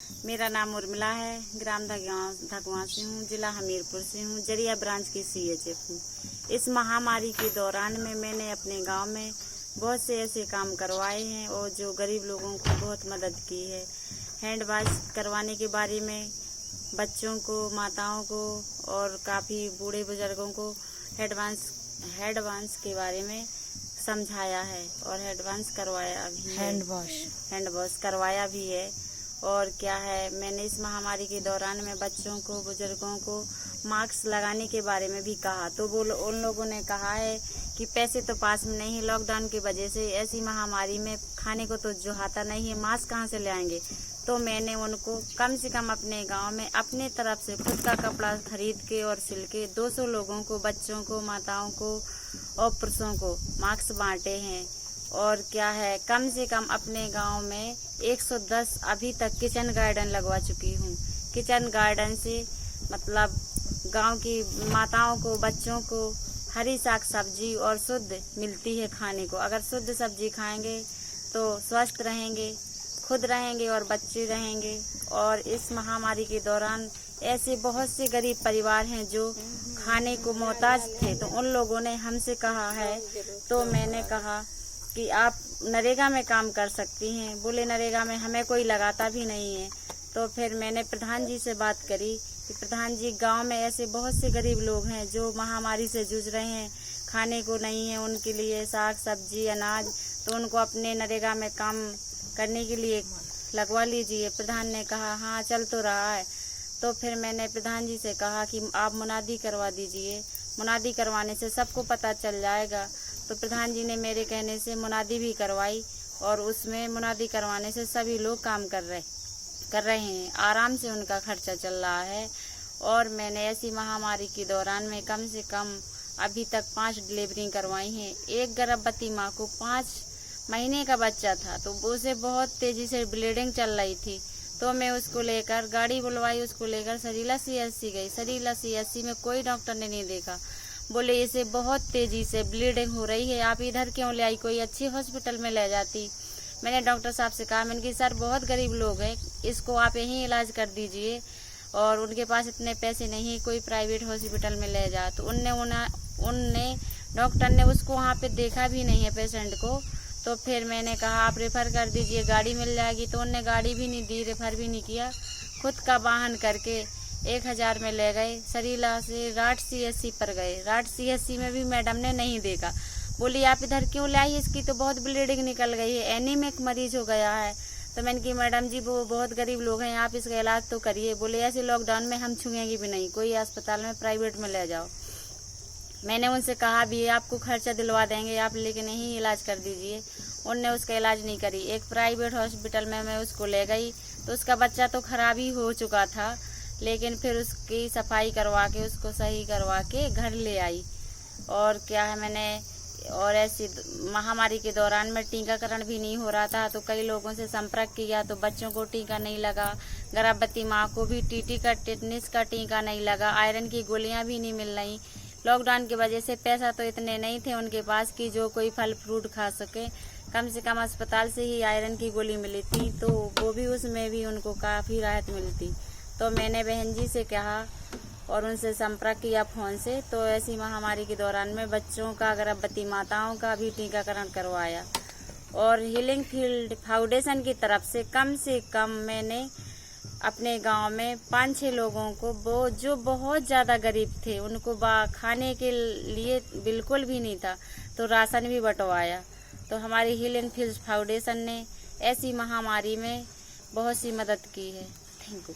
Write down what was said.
मेरा नाम उर्मिला है। ग्राम धगवा से हूँ, जिला हमीरपुर से हूँ, जरिया ब्रांच की CHF हूँ। इस महामारी के दौरान में मैंने अपने गांव में बहुत से ऐसे काम करवाए हैं और जो गरीब लोगों को बहुत मदद की है। हैंड वॉश करवाने के बारे में बच्चों को, माताओं को और काफ़ी बूढ़े बुजुर्गों को हैंड वॉश के बारे में समझाया है और हैंड वॉश करवाया भी है। हैंड वॉश करवाया भी है। और क्या है, मैंने इस महामारी के दौरान में बच्चों को, बुजुर्गों को मास्क लगाने के बारे में भी कहा, तो वो उन लोगों ने कहा है कि पैसे तो पास में नहीं, लॉकडाउन की वजह से ऐसी महामारी में खाने को तो जुहाता नहीं है, मास्क कहाँ से ले आएंगे। तो मैंने उनको कम से कम अपने गांव में अपने तरफ से खुद का कपड़ा खरीद के और सिल के 200 लोगों को, बच्चों को, माताओं को और पुरुषों को मास्क बांटे हैं। और क्या है, कम से कम अपने गांव में 110 अभी तक किचन गार्डन लगवा चुकी हूँ। किचन गार्डन से मतलब गांव की माताओं को, बच्चों को हरी साग सब्जी और शुद्ध मिलती है खाने को। अगर शुद्ध सब्जी खाएंगे तो स्वस्थ रहेंगे, खुद रहेंगे और बच्चे रहेंगे। और इस महामारी के दौरान ऐसे बहुत से गरीब परिवार हैं जो खाने को मोहताज थे, तो उन लोगों ने हमसे कहा है, तो मैंने कहा कि आप नरेगा में काम कर सकती हैं। बोले नरेगा में हमें कोई लगाता भी नहीं है। तो फिर मैंने प्रधान जी से बात करी कि प्रधान जी, गांव में ऐसे बहुत से गरीब लोग हैं जो महामारी से जूझ रहे हैं, खाने को नहीं है उनके लिए साग सब्जी अनाज, तो उनको अपने नरेगा में काम करने के लिए लगवा लीजिए। प्रधान ने कहा हाँ चल तो रहा है। तो फिर मैंने प्रधान जी से कहा कि आप मुनादी करवा दीजिए, मुनादी करवाने से सबको पता चल जाएगा। तो प्रधान जी ने मेरे कहने से मुनादी भी करवाई और उसमें मुनादी करवाने से सभी लोग काम कर रहे हैं, आराम से उनका खर्चा चल रहा है। और मैंने ऐसी महामारी के दौरान में कम से कम अभी तक 5 डिलीवरी करवाई हैं। एक गर्भवती माँ को 5 महीने का बच्चा था, तो उसे बहुत तेजी से ब्लीडिंग चल रही थी, तो मैं उसको लेकर गाड़ी बुलवाई, उसको लेकर सरीला CHC गई। सरीला CHC में कोई डॉक्टर ने नहीं देखा। बोले इसे बहुत तेजी से ब्लीडिंग हो रही है, आप इधर क्यों ले आई, कोई अच्छी हॉस्पिटल में ले जाती। मैंने डॉक्टर साहब से कहा, मैंने कि सर बहुत गरीब लोग हैं, इसको आप यहीं इलाज कर दीजिए और उनके पास इतने पैसे नहीं, कोई प्राइवेट हॉस्पिटल में ले जा। तो उनने डॉक्टर ने उसको वहाँ पे देखा भी नहीं है पेशेंट को। तो फिर मैंने कहा आप रेफर कर दीजिए, गाड़ी मिल जाएगी। तो उनने गाड़ी भी नहीं दी, रेफर भी नहीं किया, खुद का वाहन करके 1000 में ले गए। सरीला से राट CHC पर गए। राट CHC में भी मैडम ने नहीं देखा। बोली आप इधर क्यों लाई, इसकी तो बहुत ब्लीडिंग निकल गई है, एनीमिक मरीज हो गया है। तो मैंने की मैडम जी वो बहुत गरीब लोग हैं, आप इसका इलाज तो करिए। बोले ऐसे लॉकडाउन में हम छुएंगे भी नहीं, कोई अस्पताल में प्राइवेट में ले जाओ। मैंने उनसे कहा भी आपको खर्चा दिलवा देंगे, आप लेकिन यहीं इलाज कर दीजिए। उनने उसका इलाज नहीं करी। एक प्राइवेट हॉस्पिटल में मैं उसको ले गई, तो उसका बच्चा तो खराब ही हो चुका था, लेकिन फिर उसकी सफाई करवा के, उसको सही करवा के घर ले आई। और क्या है, मैंने और ऐसी महामारी के दौरान में टीकाकरण भी नहीं हो रहा था, तो कई लोगों से संपर्क किया, तो बच्चों को टीका नहीं लगा। गर्भवती माँ को भी TT का, टेटनिस का टीका नहीं लगा। आयरन की गोलियां भी नहीं मिल रही। लॉकडाउन की वजह से पैसा तो इतने नहीं थे उनके पास कि जो कोई फल फ्रूट खा सके। कम से कम अस्पताल से ही आयरन की गोली मिली थी, तो वो भी, उसमें भी उनको काफ़ी राहत मिलती। तो मैंने बहन जी से कहा और उनसे संपर्क किया फ़ोन से, तो ऐसी महामारी के दौरान में बच्चों का, गर्भवती माताओं का भी टीकाकरण करवाया। और हीलिंग फील्ड फाउंडेशन की तरफ से कम मैंने अपने गांव में 5-6 लोगों को, वो जो बहुत ज़्यादा गरीब थे, उनको खाने के लिए बिल्कुल भी नहीं था, तो राशन भी बंटवाया। तो हमारी हीलिंग फील्ड फाउंडेशन ने ऐसी महामारी में बहुत सी मदद की है। Thank you.